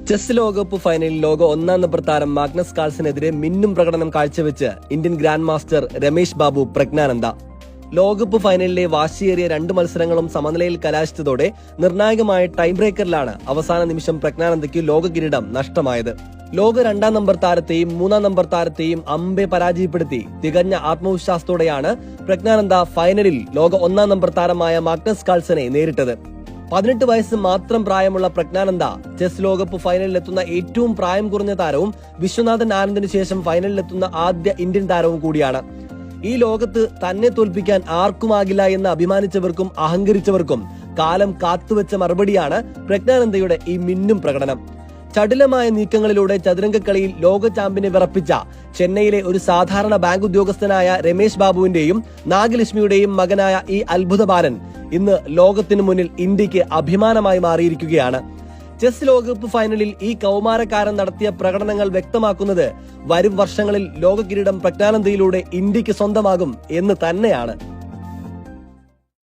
Chess ലോകകപ്പ് ഫൈനലിൽ ലോക ഒന്നാം നമ്പർ താരം മാഗ്നസ് കാൾസനെതിരെ മിന്നും പ്രകടനം കാഴ്ചവെച്ച് Indian grand master Ramesh Babu Praggnanandhaa. ലോകകപ്പ് ഫൈനലിലെ വാശിയേറിയ 2 മത്സരങ്ങളും സമനിലയിൽ കലാശിച്ചതോടെ നിർണായകമായ ടൈം ബ്രേക്കറിലാണ് അവസാന നിമിഷം പ്രജ്ഞാനന്ദയ്ക്ക് ലോക കിരീടം നഷ്ടമായത്. ലോക 2ാം നമ്പർ താരത്തെയും 3ാം നമ്പർ താരത്തെയും അമ്പെ പരാജയപ്പെടുത്തി തികഞ്ഞ ആത്മവിശ്വാസത്തോടെയാണ് പ്രജ്ഞാനന്ദ ഫൈനലിൽ ലോക 1ാം നമ്പർ താരമായ മാഗ്നസ് കാൾസനെ നേരിട്ടത്. 18 വയസ്സ് മാത്രം പ്രായമുള്ള പ്രജ്ഞാനന്ദ ചെസ് ലോകകപ്പ് ഫൈനലിലെത്തുന്ന ഏറ്റവും പ്രായം കുറഞ്ഞ താരവും വിശ്വനാഥൻ ആനന്ദിന് ശേഷം ഫൈനലിലെത്തുന്ന ആദ്യ ഇന്ത്യൻ താരവും കൂടിയാണ്. ഈ ലോകത്ത് തന്നെ തോൽപ്പിക്കാൻ ആർക്കുമാകില്ല എന്ന് അഭിമാനിച്ചവർക്കും അഹങ്കരിച്ചവർക്കും കാലം കാത്തുവെച്ച മറുപടിയാണ് പ്രജ്ഞാനന്ദയുടെ ഈ മിന്നും പ്രകടനം. ചടുലമായ നീക്കങ്ങളിലൂടെ ചതുരംഗക്കളിയിൽ ലോക ചാമ്പ്യനെ വിറപ്പിച്ച ചെന്നൈയിലെ ഒരു സാധാരണ ബാങ്ക് ഉദ്യോഗസ്ഥനായ രമേശ് ബാബുവിന്റെയും നാഗലക്ഷ്മിയുടെയും മകനായ ഈ അത്ഭുത ബാലൻ ഇന്ന് ലോകത്തിനു മുന്നിൽ ഇന്ത്യക്ക് അഭിമാനമായി മാറിയിരിക്കുകയാണ്. ചെസ് ലോകകപ്പ് ഫൈനലിൽ ഈ കൗമാരക്കാരൻ നടത്തിയ പ്രകടനങ്ങൾ വ്യക്തമാക്കുന്നത് വരും വർഷങ്ങളിൽ ലോക കിരീടം പ്രജ്ഞാനന്ദയിലൂടെ ഇന്ത്യക്ക് സ്വന്തമാകും എന്ന് തന്നെയാണ്.